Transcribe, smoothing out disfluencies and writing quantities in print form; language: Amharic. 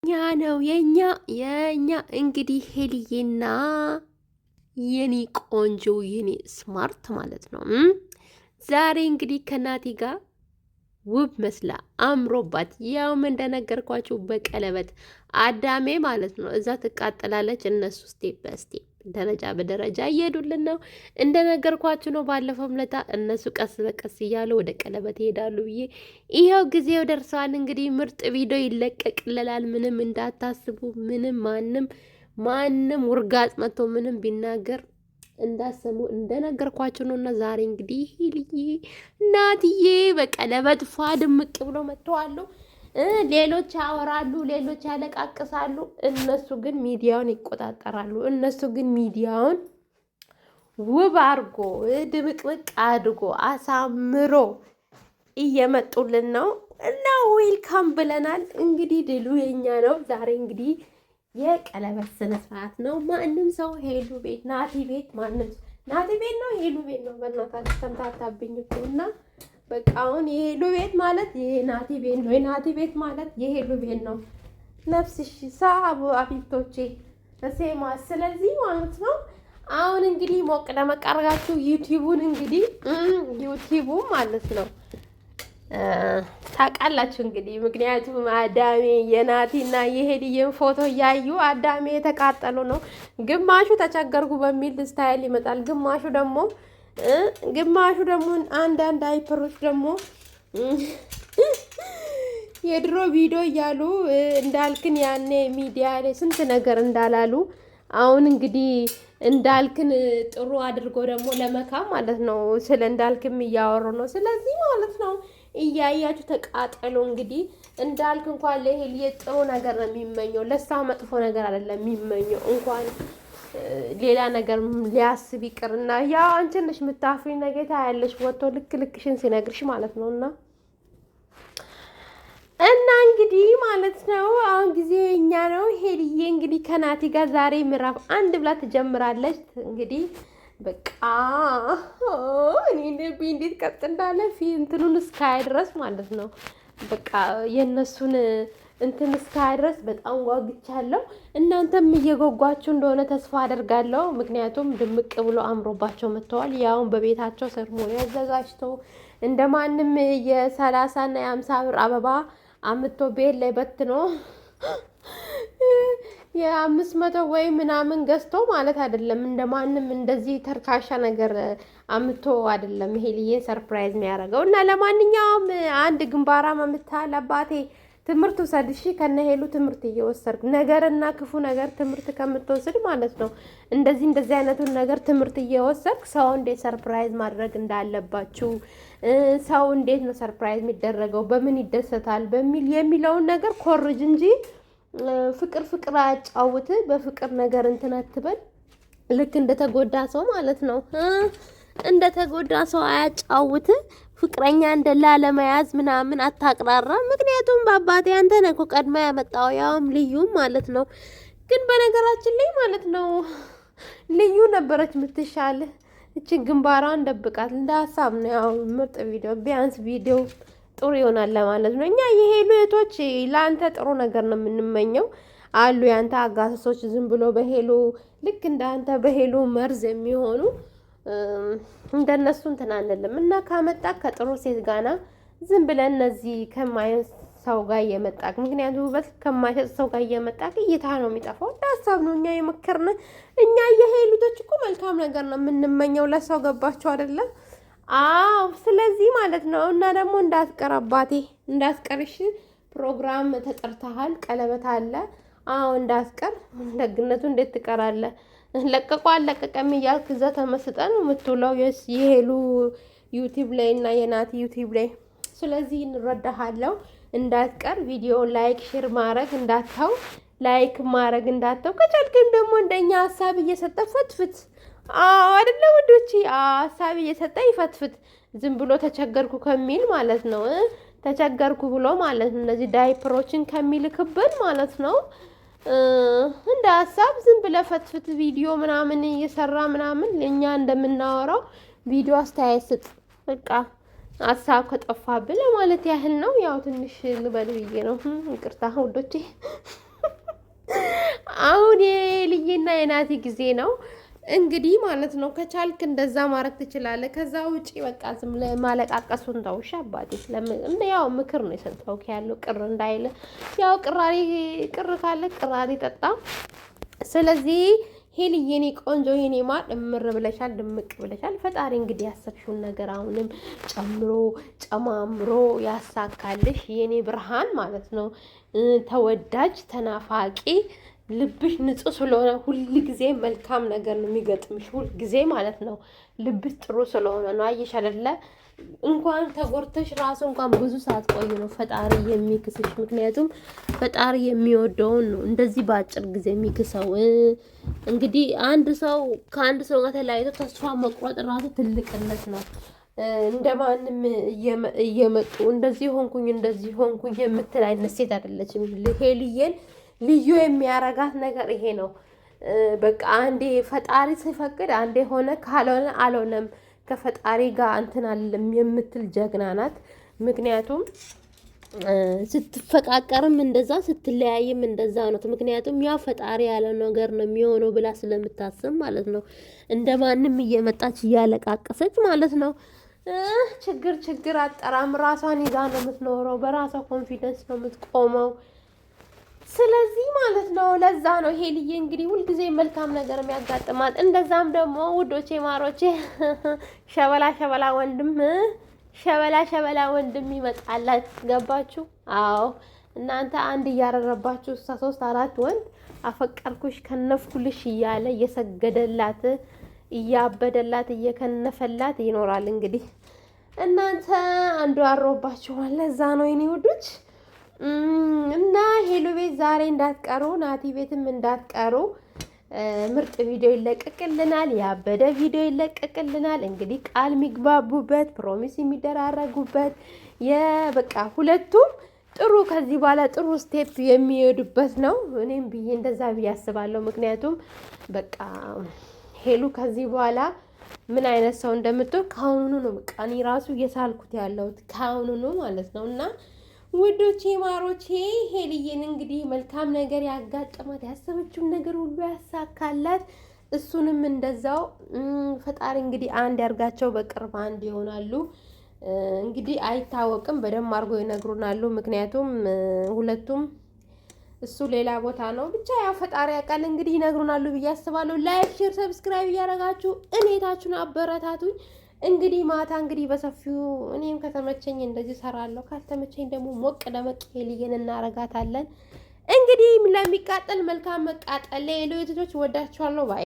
ኛ ነው የኛ እንግዲህ ሄልዬና የኔ ቆንጆ የኔ ስማርት ማለት ነው። ዛሬ እንግዲህ ከናቲ ጋር ውብ መስላ አምሮባት ያውም እንደነገርኳችሁ በቀለበት አዳሜ ማለት ነው። እዛ ትቃጠላለች። እነሱ ስቴፕ በስቴፕ ደረጃ በደረጃ እየሄዱልን ነው። እንደነገርኳችሁ ነው ባለፈው ለታ እነሱ ቀስ በቀስ እያሉ ወደ ቀለበት ይሄዳሉ ብዬ ይኸው ጊዜው ደርሰዋል። እንግዲህ ምርጥ ቪዲዮ ይለቀቅልላል። ምንም እንዳታስቡ። ምንም ማንም ውርጋጽ መጥቶ ምንም ቢናገር እንዳሰሙ እንደነገርኳችሁ ነው። እና ዛሬ እንግዲህ ሄልዬ እናትዬ በቀለበት ፏ ድምቅ ብሎ መጥተዋሉ። ሌሎች ያወራሉ፣ ሌሎች ያለቃቅሳሉ። እነሱ ግን ሚዲያውን ይቆጣጠራሉ። እነሱ ግን ሚዲያውን ውብ አድርጎ ድምቅምቅ አድርጎ አሳምሮ እየመጡልን ነው። እና ዌልካም ብለናል። እንግዲህ ድሉ የኛ ነው። ዛሬ እንግዲህ የቀለበት ስነ ስርዓት ነው። ማንም ሰው ሄሉ ቤት ናቲ ቤት ማንም ናቲ ቤት ነው ሄሉ ቤት ነው። በእናታችሁ ተምታታብኝ እኮ እና በቃ አሁን የሄሉ ቤት ማለት የናቲ ቤት ነው። የናቲ ቤት ማለት የሄሉ ቤት ነው። ነፍስሽ ሳቡ አፊቶቼ እሴማ ስለዚህ ማለት ነው። አሁን እንግዲህ ሞቅ ደመቅ አድርጋችሁ ዩቲዩቡን እንግዲህ ዩቲዩቡ ማለት ነው ታውቃላችሁ እንግዲህ ምክንያቱም አዳሜ የናቲና የሄድዬን ፎቶ እያዩ አዳሜ የተቃጠሉ ነው። ግማሹ ተቸገርኩ በሚል ስታይል ይመጣል። ግማሹ ደግሞ አንዳንድ አይፐሮች ደግሞ የድሮ ቪዲዮ እያሉ እንዳልክን ያኔ ሚዲያ ላይ ስንት ነገር እንዳላሉ አሁን እንግዲህ እንዳልክን ጥሩ አድርጎ ደግሞ ለመካም ማለት ነው። ስለ እንዳልክም እያወሩ ነው። ስለዚህ ማለት ነው እያያችሁ ተቃጠሉ። እንግዲህ እንዳልክ እንኳን ለሄልዬ ጥሩ ነገር ነው የሚመኘው፣ ለሷ መጥፎ ነገር አይደለም የሚመኘው። እንኳን ሌላ ነገር ሊያስብ ይቅርና ያው አንቺ ነሽ የምታፍሪ ነገር ታያለሽ ወጥቶ ልክሽን ሲነግርሽ ማለት ነው። እና እንግዲህ ማለት ነው አሁን ጊዜ እኛ ነው። ሄልዬ እንግዲህ ከናቲ ጋር ዛሬ ምዕራፍ 1 ብላ ትጀምራለች። እንግዲህ በቃ እኔ ልቤ እንዴት ቀጥ እንዳለ እንትኑን እስካይ ድረስ ማለት ነው። በቃ የእነሱን እንትን እስካይ ድረስ በጣም ጓጉቻለሁ። እናንተም እየጓጓችሁ እንደሆነ ተስፋ አደርጋለሁ። ምክንያቱም ድምቅ ብሎ አምሮባቸው መጥተዋል። ያውን በቤታቸው ሰርሞኒ አዘጋጅተው እንደማንም የ30 እና የ50 ብር አበባ አምቶ ቤት ላይ በትኖ የ500 ወይ ምናምን ገዝቶ ማለት አይደለም። እንደማንም እንደዚህ ተርካሻ ነገር አምቶ አይደለም ሄልዬን ሰርፕራይዝ የሚያደርገው። እና ለማንኛውም አንድ ግንባራም አምታል አባቴ ትምህርት ውሰድ እሺ። ከነ ሄሉ ትምህርት እየወሰድክ ነገርና ክፉ ነገር ትምህርት ከምትወስድ ማለት ነው እንደዚህ አይነቱን ነገር ትምህርት እየወሰድክ ሰው እንዴት ሰርፕራይዝ ማድረግ እንዳለባችሁ፣ ሰው እንዴት ነው ሰርፕራይዝ የሚደረገው፣ በምን ይደሰታል በሚል የሚለውን ነገር ኮርጅ እንጂ ፍቅር አያጫውት። በፍቅር ነገር እንትን አትበል። ልክ እንደተጎዳ ሰው ማለት ነው። እንደተጎዳ ሰው አያጫውት። ፍቅረኛ እንደላ ለመያዝ ምናምን አታቅራራ። ምክንያቱም በአባቴ አንተ ነህ እኮ ቀድማ ያመጣው ያውም ልዩም ማለት ነው። ግን በነገራችን ላይ ማለት ነው ልዩ ነበረች የምትሻል። እቺ ግንባሯን ደብቃት እንደ ሀሳብ ነው። ያው ምርጥ ቪዲዮ ቢያንስ ቪዲዮ ጥሩ ይሆናል ለማለት ነው። እኛ የሄሉ እህቶች ለአንተ ጥሩ ነገር ነው የምንመኘው። አሉ ያንተ አጋሰሶች ዝም ብሎ በሄሉ ልክ እንዳንተ በሄሉ መርዝ የሚሆኑ እንደነሱ እንትን አንልም። እና ካመጣ ከጥሩ ሴት ጋና ዝም ብለን እነዚህ ከማይን ሰው ጋር እየመጣክ ምክንያቱም ውበት ከማይሰጥ ሰው ጋር እየመጣክ እይታ ነው የሚጠፋው። ሀሳብ ነው እኛ የመከርን። እኛ የሄሉቶች እኮ መልካም ነገር ነው የምንመኘው ለሰው። ገባቸው አይደለም? አዎ ስለዚህ ማለት ነው። እና ደግሞ እንዳትቀር አባቴ እንዳትቀርሽ። ፕሮግራም ተጠርተሃል፣ ቀለበት አለ። አዎ እንዳትቀር። ደግነቱ እንዴት ትቀራለህ? ለቀቋ አለቀቀም እያልክ እዛ ተመስጠ ነው የምትውለው የሄሉ ዩቲዩብ ላይ እና የናቲ ዩቲዩብ ላይ። ስለዚህ እንረዳሃለው። እንዳትቀር። ቪዲዮ ላይክ ሼር ማድረግ እንዳትተው፣ ላይክ ማድረግ እንዳትተው። ከቻልክም ደግሞ እንደኛ ሀሳብ እየሰጠ ፈትፍት። አይደለ ወንዶች? ሀሳብ እየሰጠ ይፈትፍት። ዝም ብሎ ተቸገርኩ ከሚል ማለት ነው። ተቸገርኩ ብሎ ማለት ነው እነዚህ ዳይፐሮችን ከሚልክብን ማለት ነው። እንደ ሀሳብ ዝም ብለህ ፈትፍት። ቪዲዮ ምናምን እየሰራ ምናምን እኛ እንደምናወራው ቪዲዮ አስተያየት ስጥ። በቃ ሀሳብ ከጠፋብህ ለማለት ያህል ነው። ያው ትንሽ ልበል ብዬ ነው። ይቅርታ ውዶቼ። አሁን የልዬና የናቲ ጊዜ ነው እንግዲህ ማለት ነው። ከቻልክ እንደዛ ማድረግ ትችላለህ። ከዛ ውጪ በቃ ዝም ማለቃቀሱን ተውሽ አባቴ። እንደ ያው ምክር ነው የሰጠው ያለው ቅር እንዳይል ያው ቅር ካለ ቅራሪ ጠጣ። ስለዚህ ሄልዬ የኔ ቆንጆ የኔ ማር እምር ብለሻል፣ ድምቅ ብለሻል። ፈጣሪ እንግዲህ ያሰብሽውን ነገር አሁንም ጨምሮ ጨማምሮ ያሳካልሽ የኔ ብርሃን ማለት ነው። ተወዳጅ ተናፋቂ ልብሽ ንጹህ ስለሆነ ሁል ጊዜ መልካም ነገር ነው የሚገጥምሽ፣ ሁል ጊዜ ማለት ነው። ልብሽ ጥሩ ስለሆነ ነው። አየሽ አይደለ? እንኳን ተጎርተሽ ራሱ እንኳን ብዙ ሰዓት ቆይ ነው ፈጣሪ የሚክስሽ። ምክንያቱም ፈጣሪ የሚወደውን ነው እንደዚህ በአጭር ጊዜ የሚክሰው። እንግዲህ አንድ ሰው ከአንድ ሰው ጋር ተለያይቶ ተስፋ መቁረጥ ራሱ ትልቅነት ነው። እንደማንም እየመጡ እንደዚህ ሆንኩኝ የምትል አይነት ሴት አይደለችም ሄልዬን። ልዩ የሚያረጋት ነገር ይሄ ነው። በቃ አንዴ ፈጣሪ ሲፈቅድ አንዴ ሆነ፣ ካልሆነ አልሆነም፣ ከፈጣሪ ጋር እንትን አለም የምትል ጀግና ናት። ምክንያቱም ስትፈቃቀርም እንደዛ ስትለያይም እንደዛ ነው። ምክንያቱም ያ ፈጣሪ ያለው ነገር ነው የሚሆነው ብላ ስለምታስብ ማለት ነው። እንደማንም እየመጣች እያለቃቀሰች ማለት ነው። ችግር አጠራም ራሷን ይዛ ነው የምትኖረው። በራሷ ኮንፊደንስ ነው የምትቆመው። ስለዚህ ማለት ነው ለዛ ነው ሄልዬ እንግዲህ ሁልጊዜ መልካም ነገር የሚያጋጥማት። እንደዛም ደግሞ ውዶቼ ማሮቼ ሸበላ ወንድም ይመጣላት። ገባችሁ? አዎ እናንተ አንድ እያረረባችሁ እሷ 3-4 ወንድ አፈቀርኩሽ ከነፍኩልሽ እያለ እየሰገደላት እያበደላት እየከነፈላት ይኖራል። እንግዲህ እናንተ አንዱ አሮባችኋል። ለዛ ነው የኔ ውዶች እና ሄሉ ቤት ዛሬ እንዳትቀሩ፣ ናቲ ቤትም እንዳትቀሩ። ምርጥ ቪዲዮ ይለቀቅልናል፣ ያበደ ቪዲዮ ይለቀቅልናል። እንግዲህ ቃል የሚግባቡበት ፕሮሚስ የሚደራረጉበት በቃ ሁለቱም ጥሩ ከዚህ በኋላ ጥሩ ስቴፕ የሚሄዱበት ነው። እኔም እንደዛ ብዬ አስባለሁ። ምክንያቱም በቃ ሄሉ ከዚህ በኋላ ምን አይነት ሰው እንደምትሆን ከአሁኑ ነው። በቃ እኔ ራሱ እየሳልኩት ያለሁት ከአሁኑ ነው ማለት ነው። እና ውዶቼ ማሮቼ ሄልዬን እንግዲህ መልካም ነገር ያጋጠማት፣ ያሰበችውን ነገር ሁሉ ያሳካላት። እሱንም እንደዛው ፈጣሪ እንግዲህ አንድ ያርጋቸው፣ በቅርብ አንድ ይሆናሉ። እንግዲህ አይታወቅም፣ በደንብ አድርጎ ይነግሩናሉ። ምክንያቱም ሁለቱም እሱ ሌላ ቦታ ነው። ብቻ ያው ፈጣሪ ያውቃል። እንግዲህ ይነግሩናሉ ብዬ አስባለሁ። ላይክ፣ ሼር፣ ሰብስክራይብ እያደረጋችሁ እኔታችሁን አበረታቱኝ። እንግዲህ ማታ እንግዲህ በሰፊው እኔም ከተመቸኝ እንደዚህ ሰራለሁ፣ ካልተመቸኝ ደግሞ ሞቅ ደመቅ ሄልዬን እናረጋታለን። እንግዲህ ለሚቃጠል መልካም መቃጠል። ሌሎች ወዳችኋለሁ ባይ